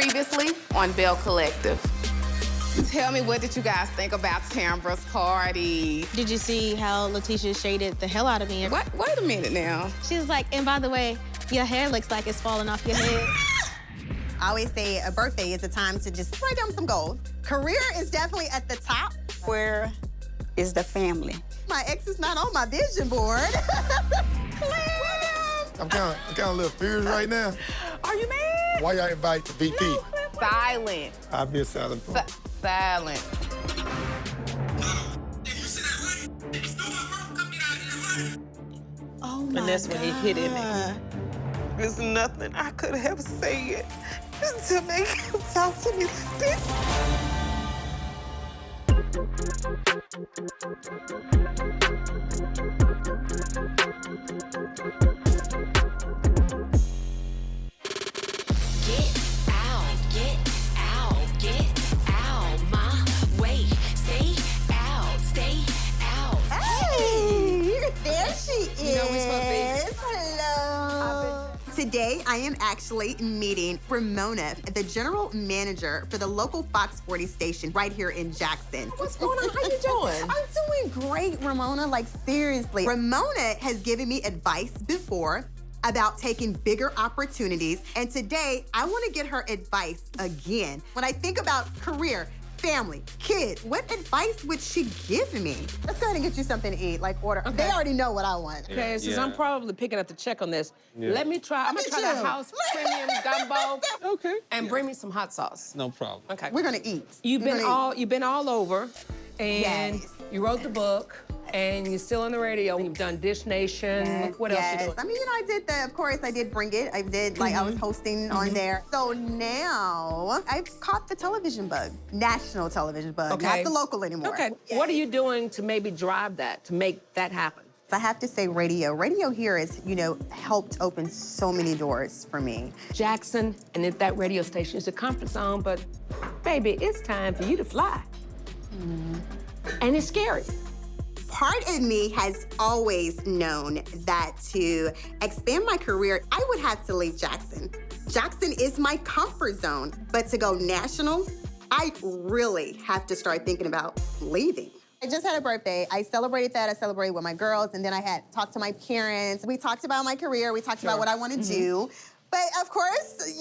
Previously on Belle Collective. Tell me, what did you guys think about Tambra's party? Did you see how Letitia shaded the hell out of me? What? Wait a minute now. She was like, and by the way, your hair looks like it's falling off your head. I always say a birthday is a time to just write down some goals. Career is definitely at the top. Where is the family? My ex is not on my vision board. I'm kind of a little furious right now. Are you mad? Why y'all invite the VP? No, silent. I'll be a silent phone. Silent. Oh my And that's when he hit it. God. There's nothing I could have said to make him talk to me like this. There she is. You know we supposed to be. Hello. Today, I am actually meeting Ramona, the general manager for the local Fox 40 station right here in Jackson. What's going on? How you doing? I'm doing great, Ramona. Like, seriously. Ramona has given me advice before about taking bigger opportunities, and today, I want to get her advice again. When I think about career, family, kids, what advice would she give me? Let's go ahead and get you something to eat, like order. Okay. They already know what I want. Okay, since I'm probably picking up the check on this, let me try. I'm gonna try the house premium gumbo. Okay. And bring me some hot sauce. No problem. Okay. We're gonna eat. You've We're been all over, and Yes. you wrote the book, and you're still on the radio. You've done Dish Nation. What else you doing? I mean, I did of course, I did Bring It. I did, like, I was hosting on there. So now, I've caught the television bug, national television bug, not the local anymore. Okay. What are you doing to maybe drive that, to make that happen? I have to say radio. Radio here has, helped open so many doors for me. Jackson, and if that radio station is a comfort zone, but baby, it's time for you to fly. And it's scary. Part of me has always known that to expand my career, I would have to leave Jackson. Jackson is my comfort zone, but to go national, I really have to start thinking about leaving. I just had a birthday. I celebrated that. I celebrated with my girls, and then I had talked to my parents. We talked about my career. We talked about what I want to do. But of course,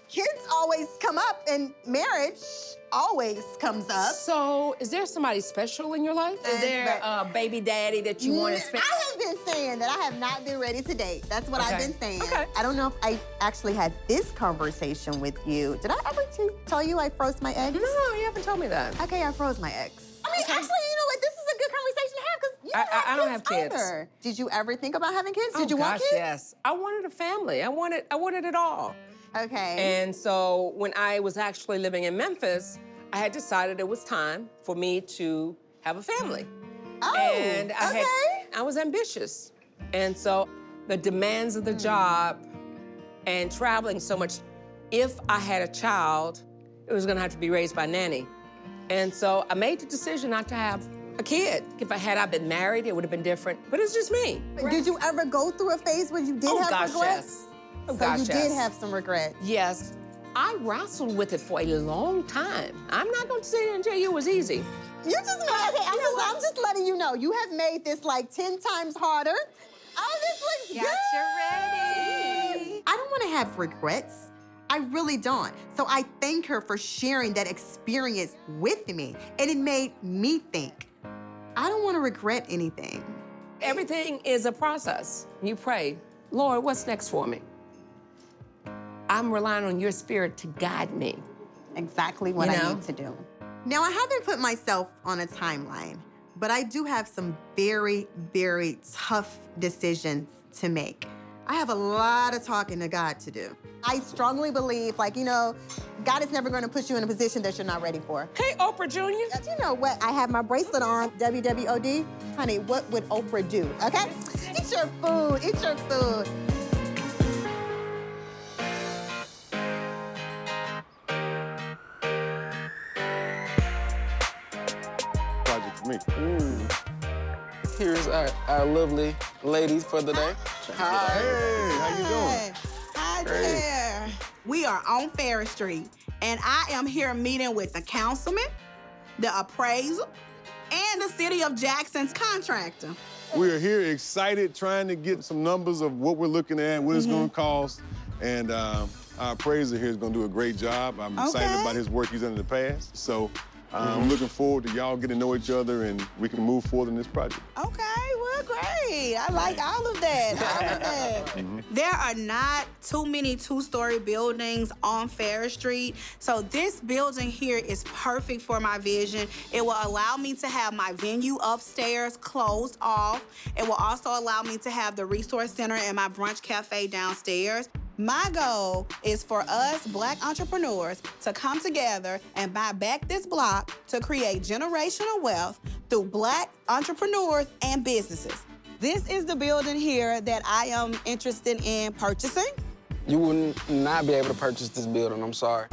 kids always come up, and marriage always comes up. So, is there somebody special in your life? Is there a baby daddy that you want to spend? I have been saying that I have not been ready to date. That's what I've been saying. Okay. I don't know if I actually had this conversation with you. Did I ever tell you I froze my eggs? No, you haven't told me that. Okay, I froze my eggs. I mean, actually, you know what? This is a good conversation to have because you I don't have kids. either. Did you ever think about having kids? Did you gosh, want kids? yes. I wanted a family. I wanted it all. Okay. And so when I was actually living in Memphis, I had decided it was time for me to have a family. Oh, and I was ambitious. And so the demands of the job and traveling so much, if I had a child, it was gonna have to be raised by nanny. And so I made the decision not to have a kid. If I been married, it would have been different, but it's just me. Did you ever go through a phase where you did have regrets? Yes. Oh, So gosh, you yes. did have some regrets. Yes. I wrestled with it for a long time. I'm not going to sit here and tell you it was easy. You just know, okay, I'm just letting you know. You have made this like 10 times harder. Oh, this looks good. Ready. I don't want to have regrets. I really don't. So I thank her for sharing that experience with me. And it made me think, I don't want to regret anything. Everything is a process. You pray, Lord, what's next for me? I'm relying on your spirit to guide me. Exactly what I need to do. Now, I haven't put myself on a timeline, but I do have some very, very tough decisions to make. I have a lot of talking to God to do. I strongly believe, God is never going to put you in a position that you're not ready for. Hey, Oprah Jr. You know what? I have my bracelet on, WWOD. Honey, what would Oprah do, okay? Eat your food, eat your food. Project for me. Here's our lovely ladies for the day. Hey, how you doing? Hi there. We are on Ferris Street, and I am here meeting with the councilman, the appraiser, and the City of Jackson's contractor. We're here excited, trying to get some numbers of what we're looking at, what it's gonna cost, and our appraiser here is gonna do a great job. I'm excited about his work he's done in the past. So I'm looking forward to y'all getting to know each other and we can move forward in this project. Okay, well, great. I like all of that. There are not too many two-story buildings on Ferris Street, so this building here is perfect for my vision. It will allow me to have my venue upstairs closed off. It will also allow me to have the resource center and my brunch cafe downstairs. My goal is for us Black entrepreneurs to come together and buy back this block to create generational wealth through Black entrepreneurs and businesses. This is the building here that I am interested in purchasing. You will not be able to purchase this building, I'm sorry.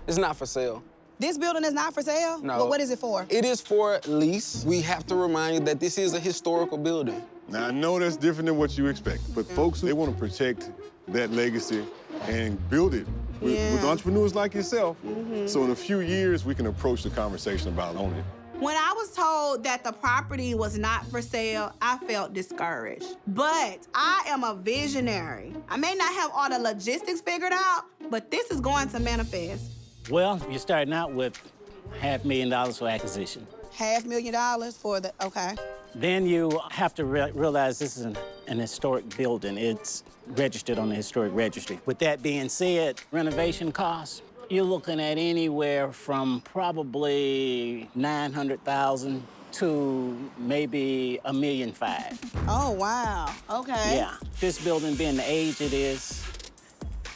It's not for sale. This building is not for sale? No. Well, what is it for? It is for lease. We have to remind you that this is a historical building. Now, I know that's different than what you expect, but folks, they want to protect that legacy and build it with entrepreneurs like yourself. So in a few years, we can approach the conversation about owning it. When I was told that the property was not for sale, I felt discouraged. But I am a visionary. I may not have all the logistics figured out, but this is going to manifest. Well, you're starting out with $500,000 for acquisition. $500,000 for the, okay. Then you have to realize this is an historic building. It's registered on the historic registry. With that being said, renovation costs, you're looking at anywhere from probably $900,000 to maybe $1.5 million. Oh, wow, okay. Yeah, this building being the age it is,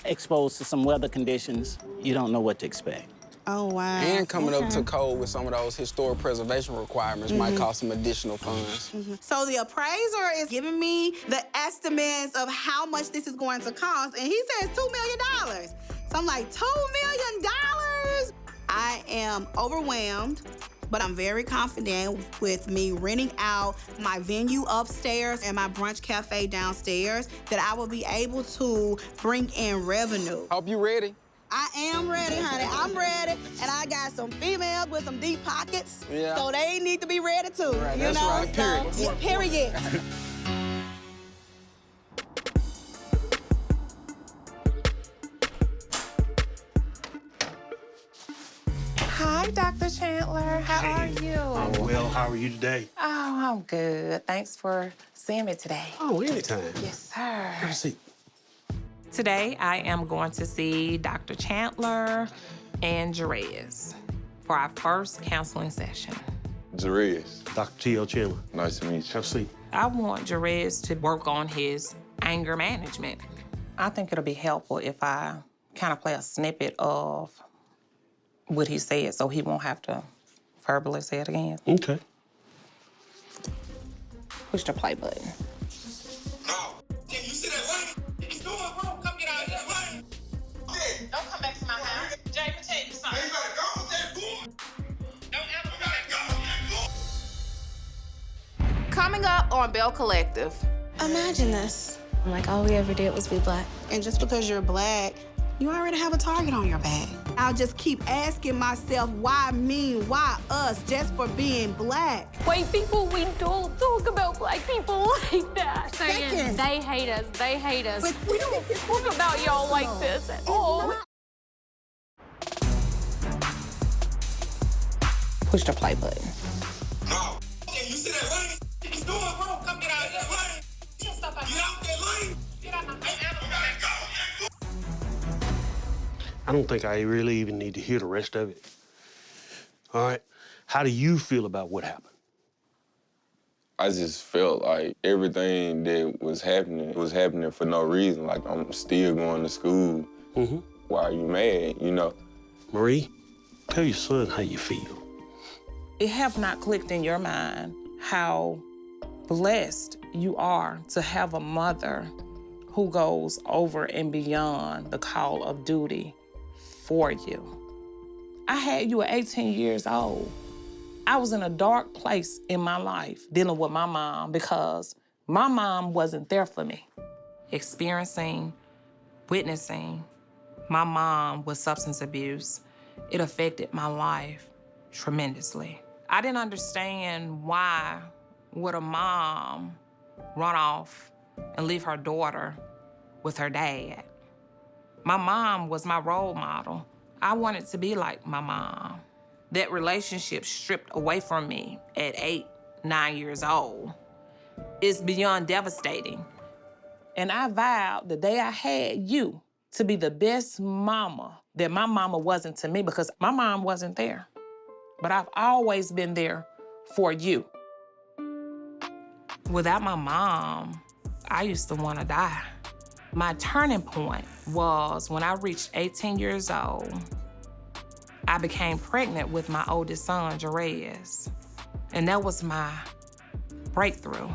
exposed to some weather conditions, you don't know what to expect. Oh, wow. And coming up to code with some of those historic preservation requirements might cost some additional funds. So the appraiser is giving me the estimates of how much this is going to cost, and he says $2 million. So I'm like, $2 million? I am overwhelmed, but I'm very confident with me renting out my venue upstairs and my brunch cafe downstairs that I will be able to bring in revenue. Hope you ready. I am ready, honey. I'm ready, and I got some females with some deep pockets, so they need to be ready too. Right, you that's know, right. Period. So, period. Hi, Dr. Chandler. How are you? I'm well. How are you today? Oh, I'm good. Thanks for seeing me today. Oh, anytime. Yes, sir. Have a seat. Today, I am going to see Dr. Chandler and Jerez for our first counseling session. Jerez. Dr. T.L. Chandler. Nice to meet you. Have a seat. I want Jerez to work on his anger management. I think it'll be helpful if I kind of play a snippet of what he said so he won't have to verbally say it again. Okay. Push the play button. Don't come back to my house. Jay, let me tell you something. Don't ever come back. Coming up on Belle Collective. Imagine this. Like, all we ever did was be Black. And just because you're Black, you already have a target on your back. I'll just keep asking myself, why me, why us, just for being Black? White people, we don't talk about Black people like that. Second. They hate us, they hate us. But We don't talk about y'all like this at all. Push the play button. You see that lane? He's doing wrong. Come get out of that lane. Get out that lane. Get out my lane. I don't think I really even need to hear the rest of it. All right. How do you feel about what happened? I just felt like everything that was happening for no reason. Like, I'm still going to school. Why are you mad, you know? Marie, tell your son how you feel. It have not clicked in your mind how blessed you are to have a mother who goes over and beyond the call of duty for you. I had you at 18 years old. I was in a dark place in my life dealing with my mom because my mom wasn't there for me. Experiencing Witnessing my mom with substance abuse, it affected my life tremendously. I didn't understand why would a mom run off and leave her daughter with her dad. My mom was my role model. I wanted to be like my mom. That relationship stripped away from me at 8, 9 years old is beyond devastating. And I vowed the day I had you to be the best mama that my mama wasn't to me, because my mom wasn't there. But I've always been there for you. Without my mom, I used to want to die. My turning point was when I reached 18 years old. I became pregnant with my oldest son, Jerez. And that was my breakthrough.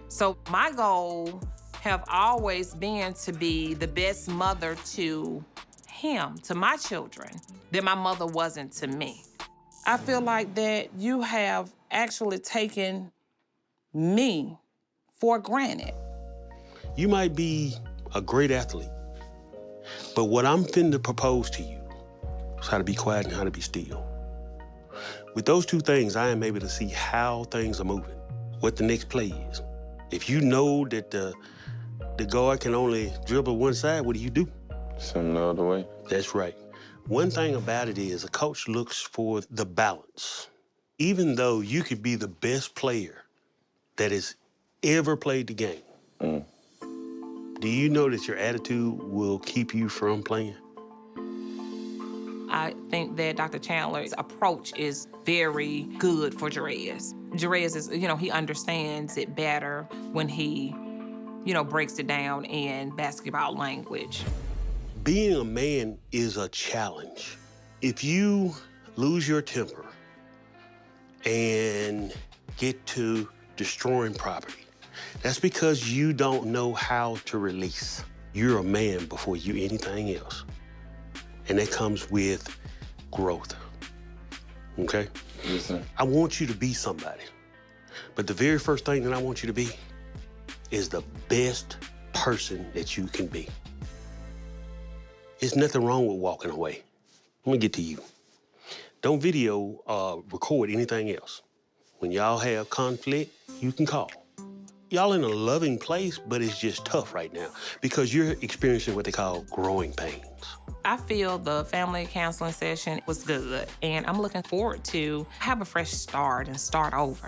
So my goal have always been to be the best mother to him, to my children, that my mother wasn't to me. I feel like that you have actually taken me for granted. You might be a great athlete, but what I'm finna propose to you is how to be quiet and how to be still. With those two things, I am able to see how things are moving, what the next play is. If you know that the guard can only dribble one side, what do? Send the other way. That's right. One thing about it is a coach looks for the balance. Even though you could be the best player that has ever played the game, do you know that your attitude will keep you from playing? I think that Dr. Chandler's approach is very good for Jerez. Jerez is, he understands it better when he, breaks it down in basketball language. Being a man is a challenge. If you lose your temper and get to destroying property, that's because you don't know how to release. You're a man before you're anything else. And that comes with growth, okay? Yes, sir. I want you to be somebody. But the very first thing that I want you to be is the best person that you can be. There's nothing wrong with walking away. Let me get to you. Don't video record anything else. When y'all have conflict, you can call. Y'all in a loving place, but it's just tough right now because you're experiencing what they call growing pains. I feel the family counseling session was good, and I'm looking forward to have a fresh start and start over.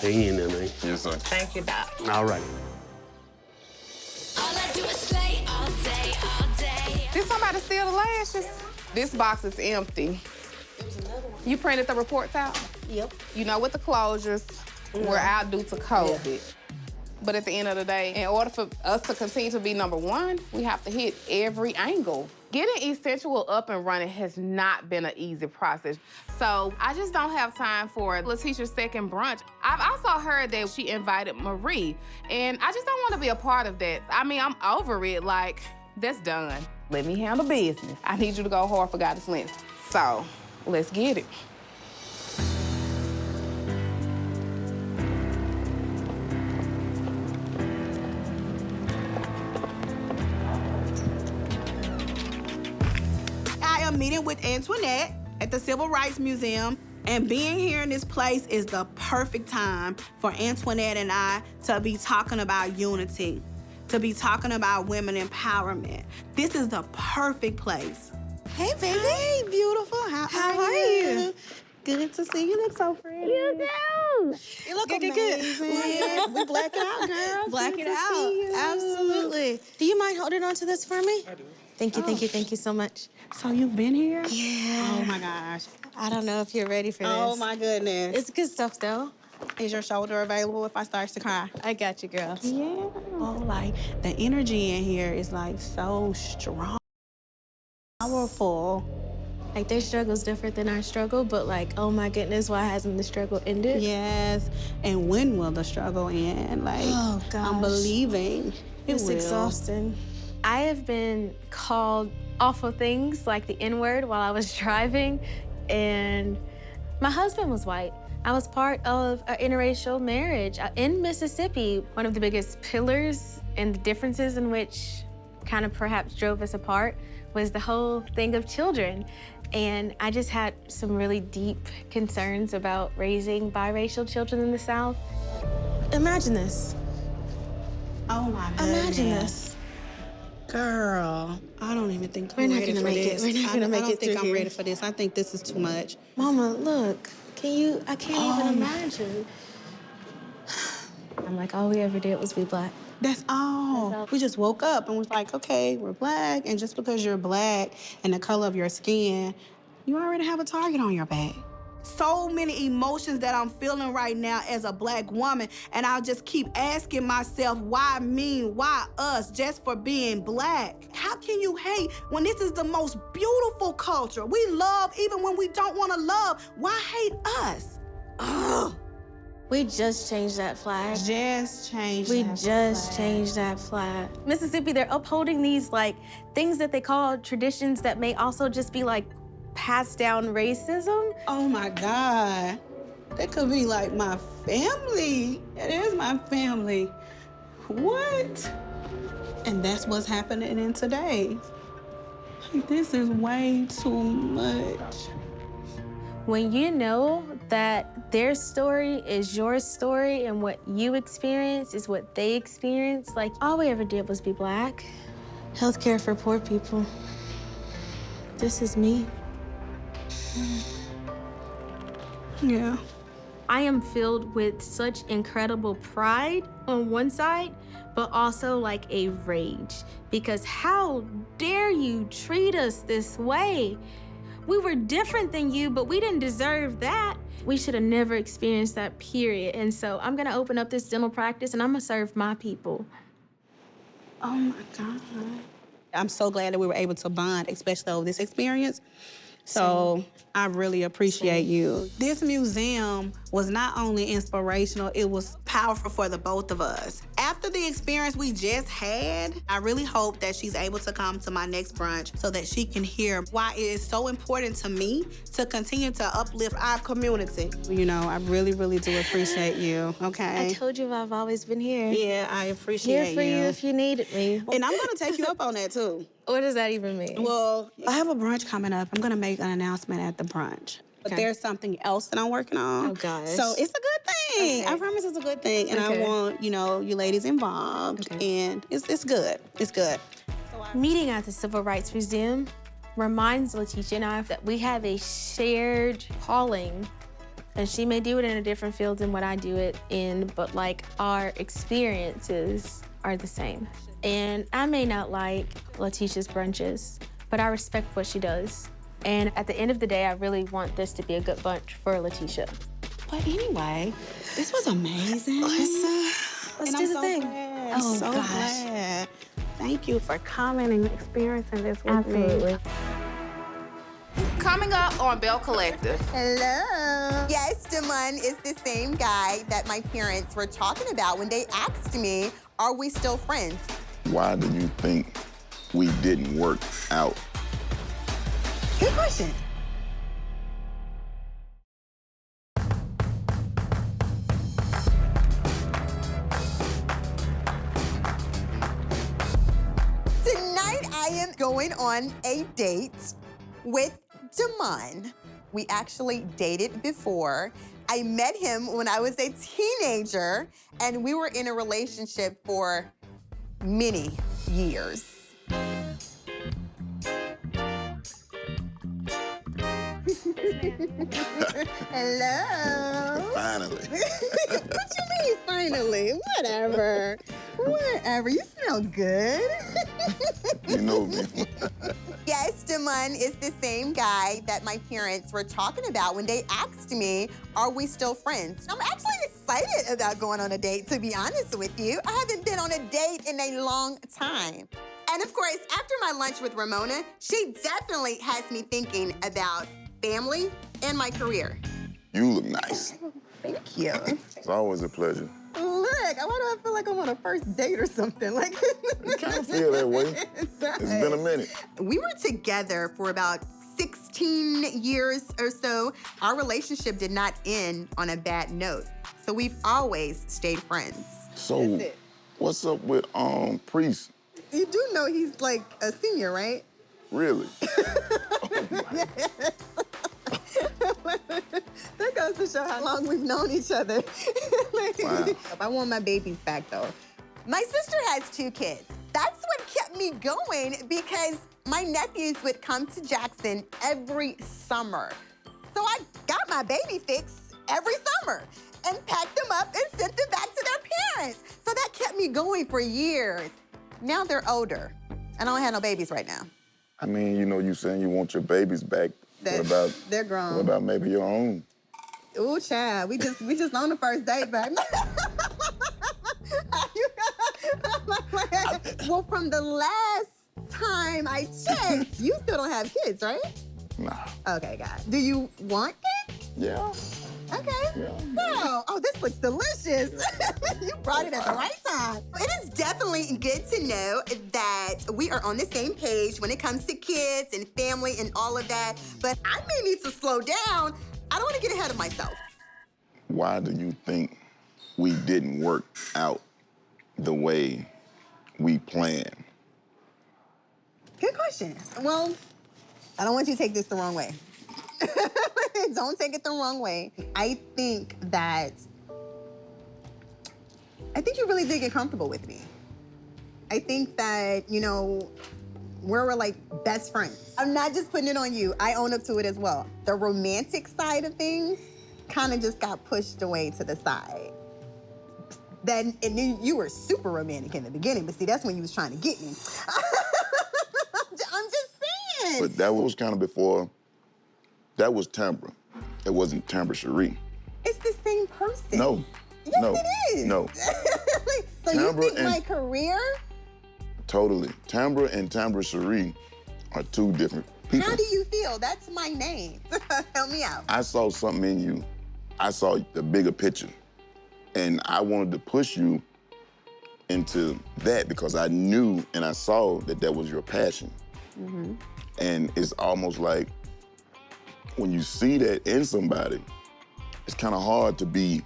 Hang in there, man. Yes, sir. Thank you, Doc. All right. All I do is slay all day, all day. Did somebody steal the lashes? This box is empty. You printed the reports out? Yep. You know, with the closures, we're out due to COVID. Yeah. But at the end of the day, in order for us to continue to be #1, we have to hit every angle. Getting Essential up and running has not been an easy process. So I just don't have time for Letitia's second brunch. I've also heard that she invited Marie, and I just don't want to be a part of that. I mean, I'm over it, like, that's done. Let me handle business. I need you to go hard for Goddess length. So, let's get it. I am meeting with Antoinette at the Civil Rights Museum, and being here in this place is the perfect time for Antoinette and I to be talking about unity, to be talking about women empowerment. This is the perfect place. Hey, baby. Hey, beautiful. How are you? Good to see you. Look so pretty. You do. You look amazing. We black it out, girl. Black it out. Absolutely. Do you mind holding on to this for me? I do. Thank you, thank you so much. So you've been here? Yeah. Oh my gosh. I don't know if you're ready for this. Oh my goodness. It's good stuff, though. Is your shoulder available if I start to cry? I got you, girl. Yeah. Oh, like the energy in here is like so strong, powerful. Like their struggle's different than our struggle, but like, oh my goodness, why hasn't the struggle ended? Yes. And when will the struggle end? Like, oh gosh. I'm believing it It's will. exhausting. I have been called awful things like the N-word while I was driving, and my husband was white. I was part of an interracial marriage in Mississippi. One of the biggest pillars And the differences in which kind of perhaps drove us apart was the whole thing of children. And I just had some really deep concerns about raising biracial children in the South. Imagine this. Oh my goodness. Imagine this. Girl, I don't even think I'm We're not ready gonna for make it. this. We're not gonna make I it don't think through I'm here. ready for this. I think this is too much. Mama, look. I can't even imagine. I'm like, all we ever did was be Black. That's all. We just woke up and was like, okay, we're Black, and just because you're Black and the color of your skin, you already have a target on your back. So many emotions that I'm feeling right now as a Black woman, and I'll just keep asking myself, why me? Why us? Just for being Black. How can you hate when this is the most beautiful culture? We love even when we don't want to love. Why hate us? Ugh. We just changed that flag. Just changed We that just flag. changed that flag. Mississippi, they're upholding these like things that they call traditions that may also just be like passed down racism. Oh my God. That could be like my family. It is my family. What? And that's what's happening in today. Like, this is way too much. When you know that their story is your story and what you experience is what they experience, like all we ever did was be Black. Healthcare for poor people. This is me. Yeah. I am filled with such incredible pride on one side, but also like a rage. Because how dare you treat us this way? We were different than you, but we didn't deserve that. We should have never experienced that, period. And so I'm gonna open up this dental practice and I'm gonna serve my people. Oh my God. I'm so glad that we were able to bond, especially over this experience. So I really appreciate you. This museum was not only inspirational, it was powerful for the both of us. After the experience we just had, I really hope that she's able to come to my next brunch so that she can hear why it is so important to me to continue to uplift our community. You know, I really, really do appreciate you, okay? I told you I've always been here. Yeah, I appreciate Here for you if you needed me. And I'm gonna take you up on that too. What does that even mean? Well, I have a brunch coming up. I'm gonna make an announcement at the brunch. But Okay. there's something else that I'm working on. Oh, gosh. So it's a good thing. Okay. I promise it's a good thing. And Okay. I want, you ladies involved. Okay. And it's good. It's good. Meeting at the Civil Rights Museum reminds Letitia and I that we have a shared calling. And she may do it in a different field than what I do it in, but like our experiences are the same. And I may not like Letitia's brunches, but I respect what she does. And at the end of the day, I really want this to be a good bunch for Letitia. But anyway, this was amazing. Let's And do I'm the so thing. glad. Oh, I'm so gosh. glad. Thank you for coming and experiencing this with Absolutely. me. Coming up on Belle Collective. Hello. Yes, Damon is the same guy that my parents were talking about when they asked me, are we still friends? Why do you think we didn't work out? Good question. Tonight, I am going on a date with Damon. We actually dated before. I met him when I was a teenager, and we were in a relationship for many years. Hello. Finally. What you mean, finally? Whatever. Whatever. You smell good. You know me. Yes, Damon is the same guy that my parents were talking about when they asked me, are we still friends? I'm actually excited about going on a date, to be honest with you. I haven't been on a date in a long time. And of course, after my lunch with Ramona, she definitely has me thinking about family and my career. You look nice. Thank you. It's always a pleasure. Look, why do I feel like I'm on a first date or something? Like, I feel that way. It's been a minute. We were together for about 16 years or so. Our relationship did not end on a bad note. So we've always stayed friends. So, What's up with Priest? You do know he's like a senior, right? Really? That goes to show how long we've known each other. Wow. I want my babies back, though. My sister has 2 kids. That's what kept me going because my nephews would come to Jackson every summer. So I got my baby fix every summer and packed them up and sent them back to their parents. So that kept me going for years. Now they're older. I don't have no babies right now. I mean, you know, you saying you want your babies back. What about they're grown? What about maybe your own? Ooh, child, we just on the first date, baby. Well, from the last time I checked, you still don't have kids, right? Nah. Okay, God. Do you want kids? Yeah. Okay. Yeah. Girl, oh, this looks delicious. You brought it at the right time. It is definitely good to know that we are on the same page when it comes to kids and family and all of that, but I may need to slow down. I don't want to get ahead of myself. Why do you think we didn't work out the way we planned? Good question. Well, I don't want you to take this the wrong way. Don't take it the wrong way. I think you really did get comfortable with me. I think that, you know, we're like best friends. I'm not just putting it on you. I own up to it as well. The romantic side of things kind of just got pushed away to the side. Then, and you were super romantic in the beginning, but see, that's when you was trying to get me. I'm just saying. But that was kind of before, that was Tambra. It wasn't Tambra Cherie. It's the same person. No. Yes, no, it is. No. So you Tambra think my career? Totally. Tambra and Tambra Cherie are 2 different people. How do you feel? That's my name. Help me out. I saw something in you. I saw the bigger picture. And I wanted to push you into that because I knew and I saw that that was your passion. Mm-hmm. And it's almost like when you see that in somebody, it's kind of hard to be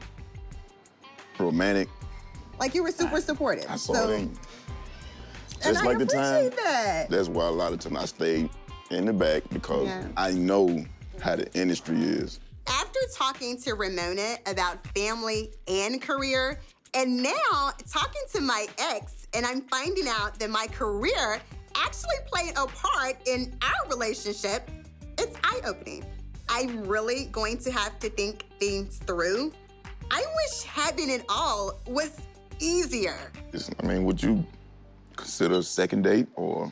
romantic. Like you were super supportive. I saw it in you. And Just I like the time. appreciate that. That's why a lot of times I stay in the back because I know how the industry is. After talking to Ramona about family and career, and now talking to my ex, and I'm finding out that my career actually played a part in our relationship, it's eye-opening. I'm really going to have to think things through. I wish having it all was easier. I mean, would you consider a second date or?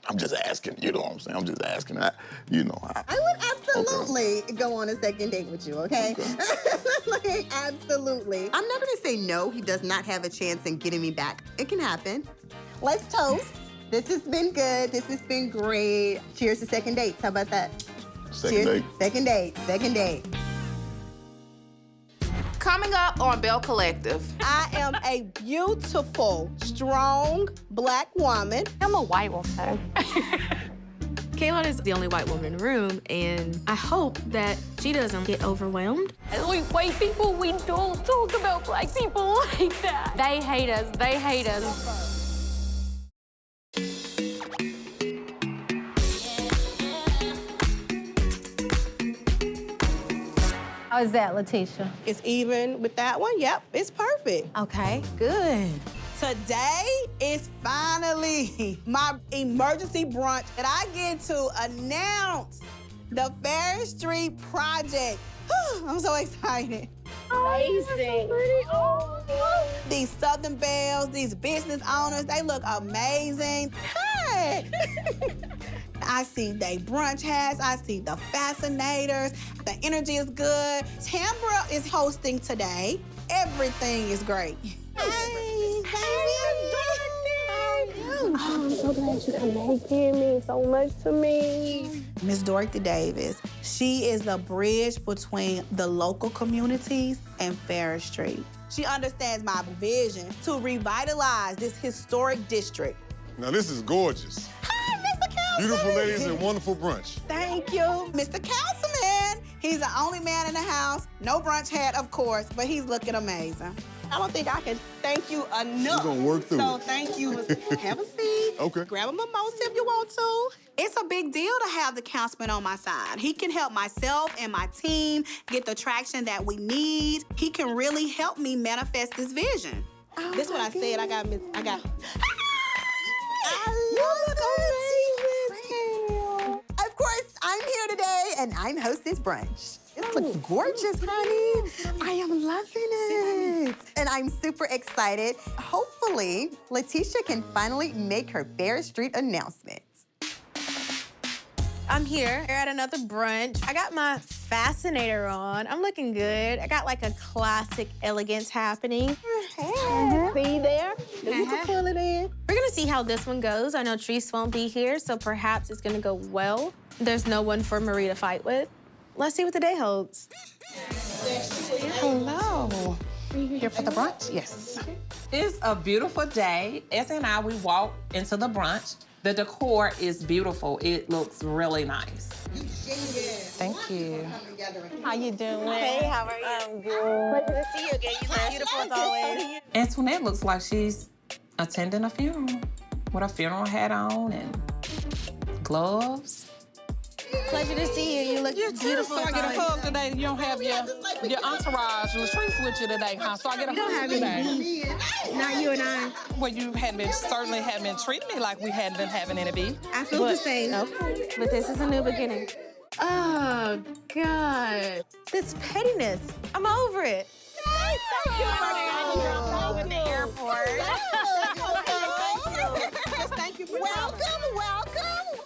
I'm just asking, you know what I'm saying? I'm just asking. I would absolutely go on a second date with you, okay? Like, absolutely. I'm not gonna say no, he does not have a chance in getting me back. It can happen. Let's toast. This has been good. This has been great. Cheers to second dates. How about that? Second date. Second date. Second date. Coming up on Belle Collective. I am a beautiful, strong Black woman. I'm a white woman. Kaylin is the only white woman in the room, and I hope that she doesn't get overwhelmed. We white people, we don't talk about Black people like that. They hate us. They hate us. How is that, Letitia? It's even with that one. Yep, it's perfect. Okay, good. Today is finally my emergency brunch, and I get to announce the Ferris Street project. I'm so excited. Amazing. Oh, these Southern Belles, these business owners, they look amazing. Hey! I see they brunch hats, I see the fascinators, the energy is good. Tambra is hosting today. Everything is great. Hey, I'm so glad you can make it. It means so much to me. Miss Dorothy Davis, she is the bridge between the local communities and Ferris Street. She understands my vision to revitalize this historic district. Now this is gorgeous. Hi, Mr. Councilman. Beautiful ladies and wonderful brunch. Thank you. Mr. Councilman, he's the only man in the house. No brunch hat, of course, but he's looking amazing. I don't think I can thank you enough. We're gonna work through So it. thank you. Have a seat. Okay. Grab a mimosa if you want to. It's a big deal to have the councilman on my side. He can help myself and my team get the traction that we need. He can really help me manifest this vision. This is what I said. I got. Of course, I'm here today, and I'm hostess Brunch. This looks gorgeous, honey. I am loving it. And I'm super excited. Hopefully, Letitia can finally make her Bear Street announcement. I'm here at another brunch. I got my fascinator on. I'm looking good. I got like a classic elegance happening. See there? You can pull it in. We're gonna see how this one goes. I know Treese won't be here, so perhaps it's gonna go well. There's no one for Marie to fight with. Let's see what the day holds. Hello. Here for the brunch? Yes. It's a beautiful day. Essie and I, we walked into the brunch. The decor is beautiful. It looks really nice. Thank you. How you doing? Hey, how are you? I'm good. Pleasure to see you again. You look beautiful as always. Antoinette looks like she's attending a funeral with a funeral hat on and gloves. Pleasure to see you. You look beautiful. So I get a hug today. You don't have your entourage, Latrice with you today, huh? So I get a hug today. Not you and I. Well, you certainly hadn't been treating me like we hadn't been having any beef. I feel the same. Okay, but this is a new beginning. Oh, God. This pettiness. I'm over it. Thank you for the in the airport. Thank you for Welcome.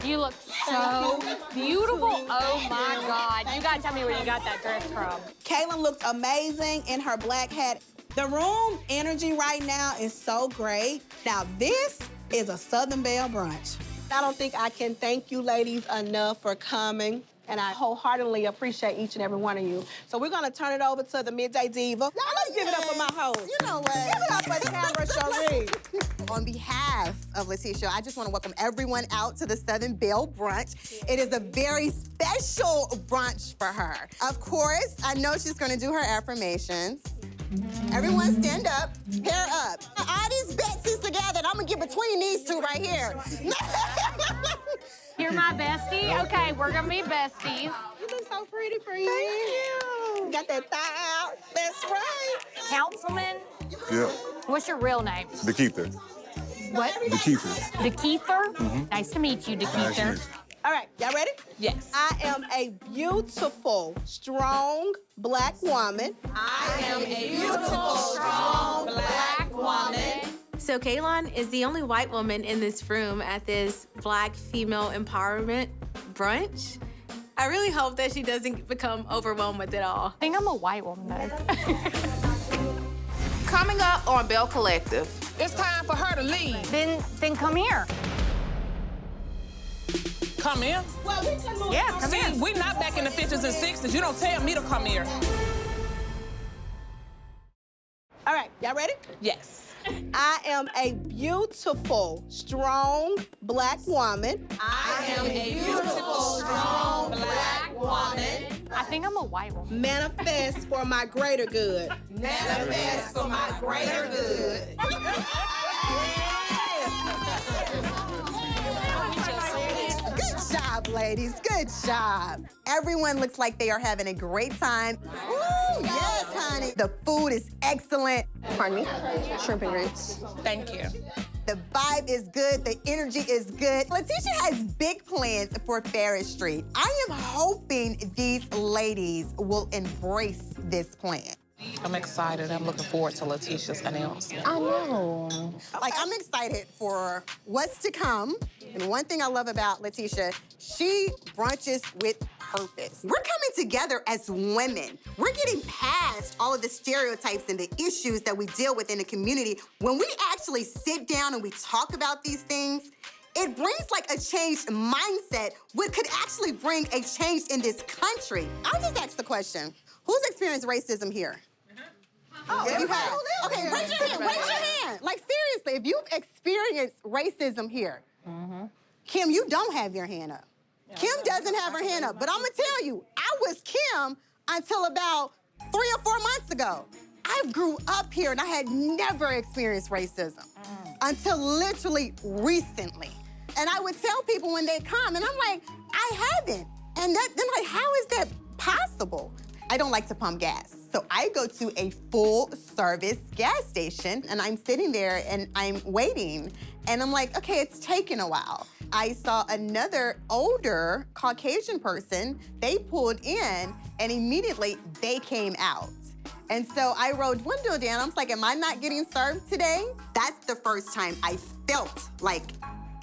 You look so beautiful. Oh my God. You gotta tell me where you got that dress from. Kaylin looks amazing in her black hat. The room energy right now is so great. Now this is a Southern Belle brunch. I don't think I can thank you ladies enough for coming. And I wholeheartedly appreciate each and every one of you. So we're gonna turn it over to the Midday Diva. Let's give it up for my host. You know what? Give it up for Tamara Cherie. On behalf of Letitia, I just want to welcome everyone out to the Southern Belle Brunch. It is a very special brunch for her. Of course, I know she's going to do her affirmations. Everyone stand up, pair up. All these Betsy's together, and I'm going to get between these two right here. You're my bestie? Okay, we're gonna be besties. You look so pretty, friend. Thank you. Got that thigh out. That's right. Councilman, Yeah. what's your real name? DeKeither. What? DeKeither. DeKeither? Nice to meet you, DeKeither. All right, y'all ready? Yes. I am a beautiful, strong black woman. I am a beautiful, strong black woman. So Kaylin is the only white woman in this room at this Black female empowerment brunch. I really hope that she doesn't become overwhelmed with it all. I think I'm a white woman, though. Coming up on Belle Collective. It's time for her to leave. Then come here. Come in. Well, we can move. Yeah, come See, here. we're not back in the 50s and 60s. You don't tell me to come here. All right, y'all ready? Yes. I am a beautiful, strong black woman. I am a beautiful, strong black woman. I think I'm a white woman. Manifest for my greater good. Manifest for my greater good. Good job, ladies. Good job. Everyone looks like they are having a great time. Ooh, yes, honey. The food is excellent. Pardon me? Shrimp and grits. Thank you. The vibe is good. The energy is good. Letitia has big plans for Ferris Street. I am hoping these ladies will embrace this plan. I'm excited. I'm looking forward to Letitia's announcement. I know. Like, I'm excited for what's to come. And one thing I love about Letitia, she brunches with purpose. We're coming together as women. We're getting past all of the stereotypes and the issues that we deal with in the community. When we actually sit down and we talk about these things, it brings like a changed mindset, which could actually bring a change in this country. I'll just ask the question, who's experienced racism here? Oh, if you have. Okay, raise your hand, raise your hand. Like, seriously, if you've experienced racism here, Kim, you don't have your hand up. Kim doesn't have her hand up, but I'm gonna tell you, I was Kim until about 3 or 4 months ago. I I grew up here and I had never experienced racism until literally recently. And I would tell people when they come, and I'm like, I haven't. And they're like, how is that possible? I don't like to pump gas. So I go to a full-service gas station, and I'm sitting there, and I'm waiting. And I'm like, okay, it's taking a while. I saw another older Caucasian person. They pulled in, and immediately they came out. And so I rolled window down. I was like, am I not getting served today? That's the first time I felt like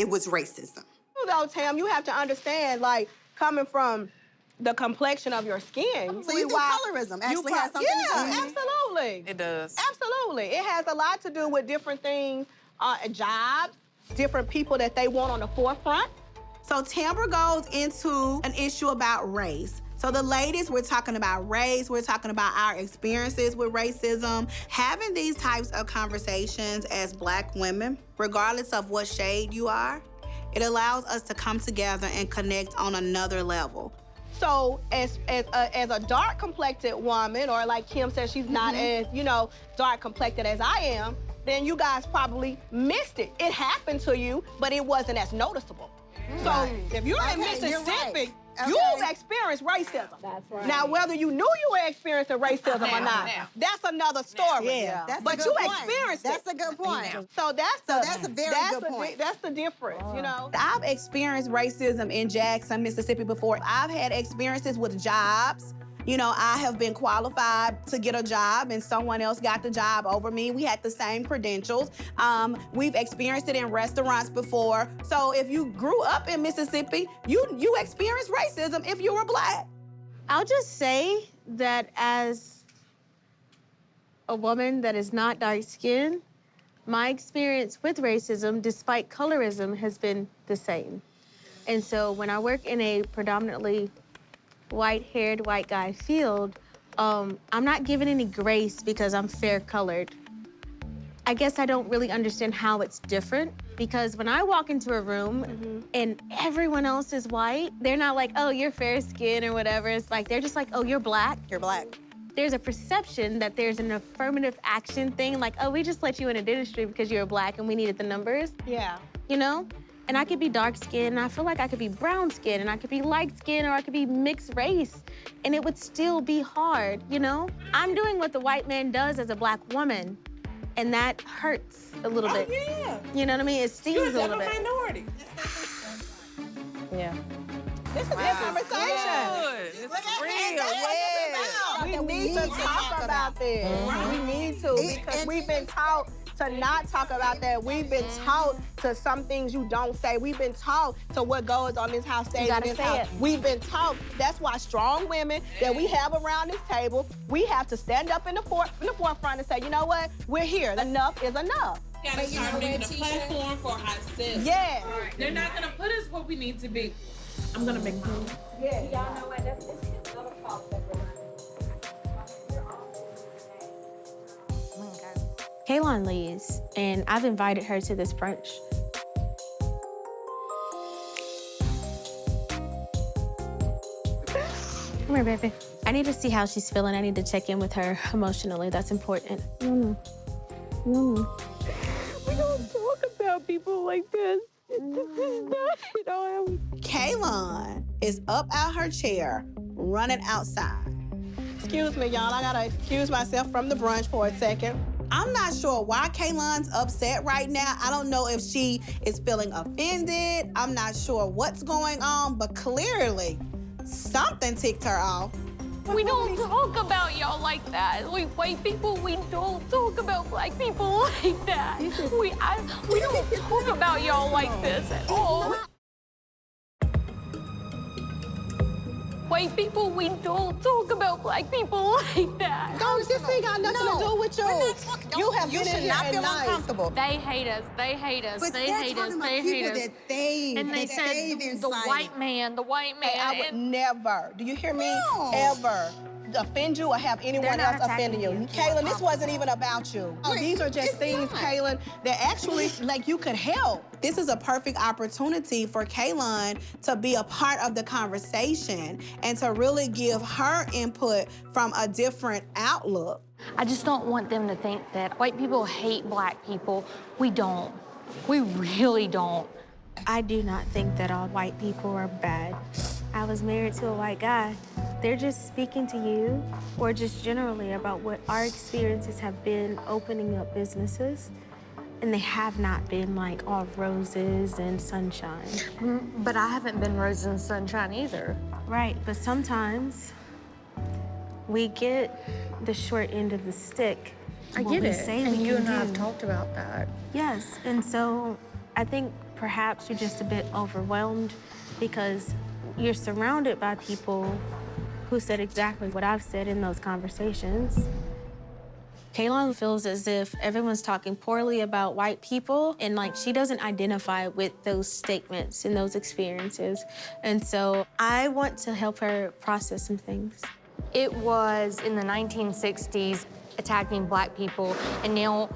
it was racism. Though, Tam, you have to understand, like, coming from the complexion of your skin. So you think colorism actually has something to do with it? Absolutely. It does. Absolutely. It has a lot to do with different things, jobs, different people that they want on the forefront. So Tamra goes into an issue about race. So the ladies, we're talking about race, we're talking about our experiences with racism. Having these types of conversations as Black women, regardless of what shade you are, it allows us to come together and connect on another level. So as a dark complected woman, or like Kim says, she's not as, dark complected as I am, then you guys probably missed it. It happened to you, but it wasn't as noticeable. So if you're in Mississippi, you've experienced racism. That's right. Now, whether you knew you were experiencing racism or not, that's another story. Yeah, but you experienced it. That's a good point. So that's a very good point. That's the difference, I've experienced racism in Jackson, Mississippi before. I've had experiences with jobs. I have been qualified to get a job and someone else got the job over me. We had the same credentials. We've experienced it in restaurants before. So if you grew up in Mississippi, you experienced racism if you were Black. I'll just say that as a woman that is not dark-skinned, my experience with racism, despite colorism, has been the same. And so when I work in a predominantly white-haired, white guy field, I'm not given any grace because I'm fair-colored. I guess I don't really understand how it's different, because when I walk into a room and everyone else is white, they're not like, oh, you're fair-skinned or whatever. It's like, they're just like, oh, you're Black. You're Black. There's a perception that there's an affirmative action thing, like, oh, we just let you in the dentistry because you're Black and we needed the numbers. Yeah. And I could be dark-skinned, and I feel like I could be brown-skinned, and I could be light-skinned, or I could be mixed race, and it would still be hard, I'm doing what the white man does as a Black woman, and that hurts a little bit. Yeah. You know what I mean? It stings a little bit. minority. Yeah. This is a good conversation. This is real. We need to talk about this. We need to, because we've been taught to not talk about that. We've been taught to some things you don't say. We've been taught to what goes on this house stays in this house. We've been taught. That's why strong women that we have around this table, we have to stand up in the forefront and say, you know what? We're here. Enough is enough. We gotta start making a platform for ourselves. Yeah. They're not gonna put us where we need to be. I'm gonna make room. Yeah. Y'all know what? It's not a fault that we're Kaylon leaves, and I've invited her to this brunch. Come here, baby. I need to see how she's feeling. I need to check in with her emotionally. That's important. We don't talk about people like this. Kaylon is up out her chair, running outside. Excuse me, y'all. I gotta excuse myself from the brunch for a second. I'm not sure why Kaylon's upset right now. I don't know if she is feeling offended. I'm not sure what's going on, but clearly something ticked her off. We don't talk about y'all like that. We white people, we don't talk about Black people like that. We don't talk about y'all like this at all. White people, we don't talk about Black people like that. This ain't got nothing to do with you. You have You been in should here not at feel night. uncomfortable. They hate us. They hate us. But They they're hate us. talking about They people hate us. that they And they said the white man, the white man. Hey, I would never. Do you hear me? No. Ever offend you or have anyone else offending you. Kaylin, this wasn't even about you. These are just things, Kaylin, that actually, like, you could help. This is a perfect opportunity for Kaylin to be a part of the conversation and to really give her input from a different outlook. I just don't want them to think that white people hate black people. We don't. We really don't. I do not think that all white people are bad. I was married to a white guy. They're just speaking to you, or just generally about what our experiences have been opening up businesses. And they have not been like all roses and sunshine. But I haven't been roses and sunshine either. Right, but sometimes we get the short end of the stick. I get it, and you and I have talked about that. Yes, and so I think perhaps you're just a bit overwhelmed because you're surrounded by people who said exactly what I've said in those conversations. Kaylin feels as if everyone's talking poorly about white people, and like she doesn't identify with those statements and those experiences. And so I want to help her process some things. It was in the 1960s attacking black people, and now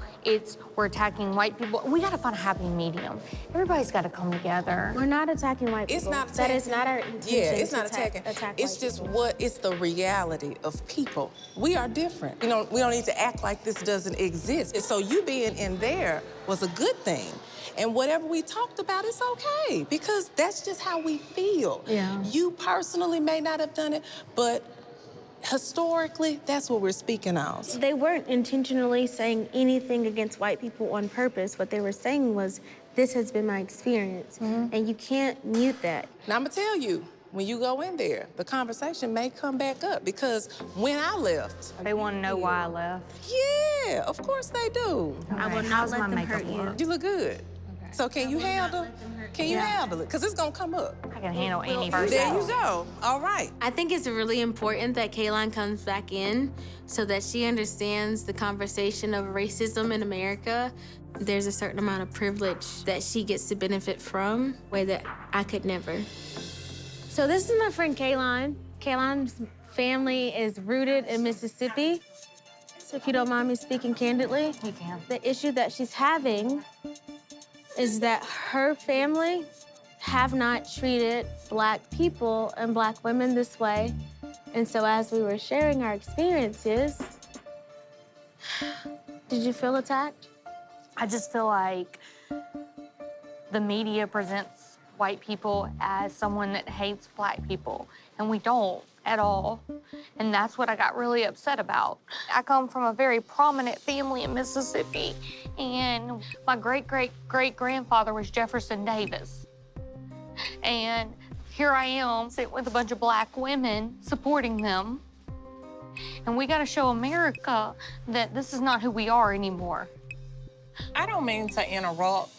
we're attacking white people. We gotta find a happy medium. Everybody's gotta come together. We're not attacking white people. It's not That attacking. is not our intention. Yeah, it's to not attacking. It's just it's the reality of people. We are different. You know, we don't need to act like this doesn't exist. And so you being in there was a good thing. And whatever we talked about, it's okay, because that's just how we feel. Yeah. You personally may not have done it, but historically, that's what we're speaking of. They weren't intentionally saying anything against white people on purpose. What they were saying was, this has been my experience, and you can't mute that. Now, I'm gonna tell you, when you go in there, the conversation may come back up, because when I left... They want to know why I left. Yeah, of course they do. I will not let them hurt you. You look good. So can you handle? Can you handle it? Because it's gonna come up. I can handle any person. There you go. All right. I think it's really important that Kaylin comes back in so that she understands the conversation of racism in America. There's a certain amount of privilege that she gets to benefit from, way that I could never. So this is my friend Kaylin. Kaylin's family is rooted in Mississippi. So if you don't mind me speaking candidly, you can. The issue that she's having is that her family have not treated black people and black women this way. And so as we were sharing our experiences, did you feel attacked? I just feel like the media presents white people as someone that hates black people, and we don't at all. And that's what I got really upset about. I come from a very prominent family in Mississippi, and my great-great-great-grandfather was Jefferson Davis. And here I am sitting with a bunch of black women supporting them. And we gotta show America that this is not who we are anymore. I don't mean to interrupt.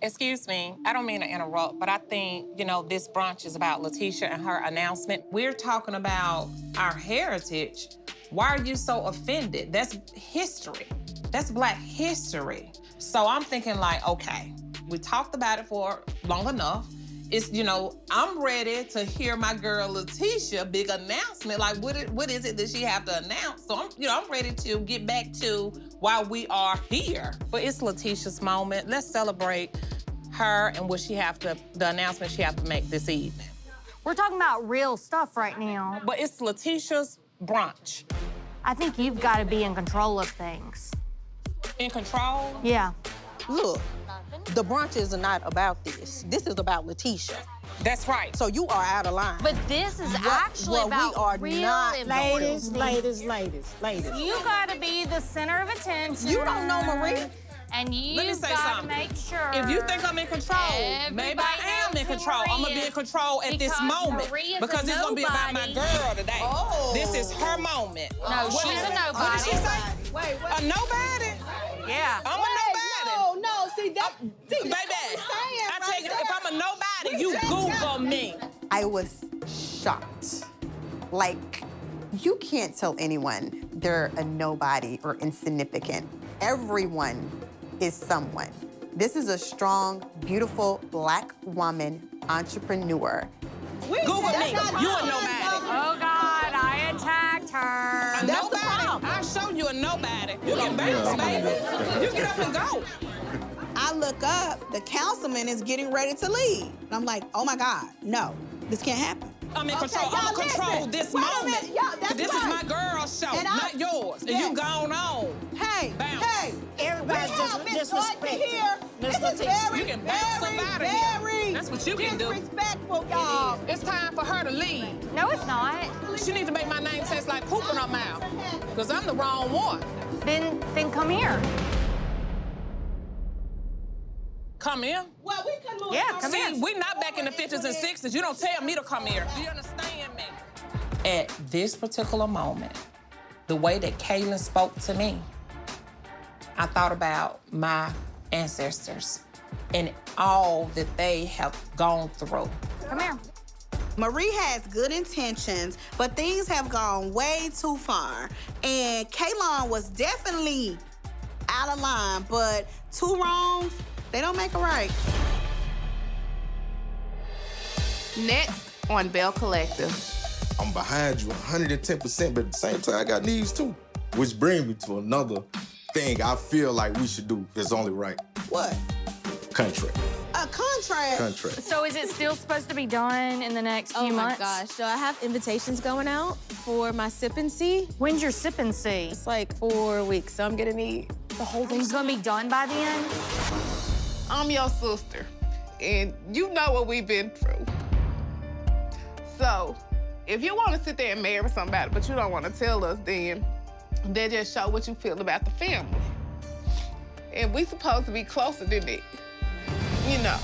Excuse me, I don't mean to interrupt, but I think, you know, this brunch is about Letitia and her announcement. We're talking about our heritage. Why are you so offended? That's history. That's Black history. So I'm thinking like, okay, we talked about it for long enough. It's, you know, I'm ready to hear my girl Letitia big announcement. Like, what is it that she have to announce? So I'm ready to get back to why we are here. But it's Letitia's moment. Let's celebrate her and what the announcement she have to make this evening. We're talking about real stuff right now. But it's Letitia's brunch. I think you've got to be in control of things. In control? Yeah. Look, the brunch is not about this. This is about Letitia. That's right. So you are out of line. But this is actually about we are real not. importance. Ladies. You gotta be the center of attention. You don't know Marie. And you Let me say gotta something. make sure. If you think I'm in control, maybe I am in control. I'm gonna be in control at this moment because it's gonna be about my girl today. Oh. This is her moment. No, she's a nobody. What did she say? Wait. A nobody? Yeah. I'm a nobody. No. See that? Baby, I tell you, if I'm a nobody, you Google me. I was shocked. Like, you can't tell anyone they're a nobody or insignificant. Everyone is someone. This is a strong, beautiful Black woman entrepreneur. Google me. You a nobody. Oh, God, I attacked turn. That's the problem. I'll show you a nobody. You can bounce, baby. You get up and go. I look up, the councilman is getting ready to leave. And I'm like, oh my God, no, this can't happen. I'm in control. I'm gonna control this moment. Cause this is my girl's show, not yours. And you gone on. Hey, bounce. Everybody's just disrespectful. This is very, you can bounce very, up out of here. very That's what you can do. disrespectful, y'all. It's time for her to leave. No, it's not. She needs to make my name taste like poop in her mouth. Cause I'm the wrong one. Then come here. Come here? Well, we can move. Yeah, come here. See, we're not back in the 50s and 60s. You don't tell me to come here. Do you understand me? At this particular moment, the way that Kaylin spoke to me, I thought about my ancestors and all that they have gone through. Come here. Marie has good intentions, but things have gone way too far. And Kaylin was definitely out of line, but two wrongs, they don't make a right. Next on Belle Collective. I'm behind you 110%, but at the same time, I got needs too. Which brings me to another thing I feel like we should do that's only right. What? Contract. A contract? Contract. So is it still supposed to be done in the next few months? Oh my gosh, so I have invitations going out for my sip and see. When's your sip and see? It's like 4 weeks, so I'm gonna need the whole thing's gonna be done by then? I'm your sister, and you know what we've been through. So, if you want to sit there and marry somebody, but you don't want to tell us, then just show what you feel about the family. And we supposed to be closer than that, you know.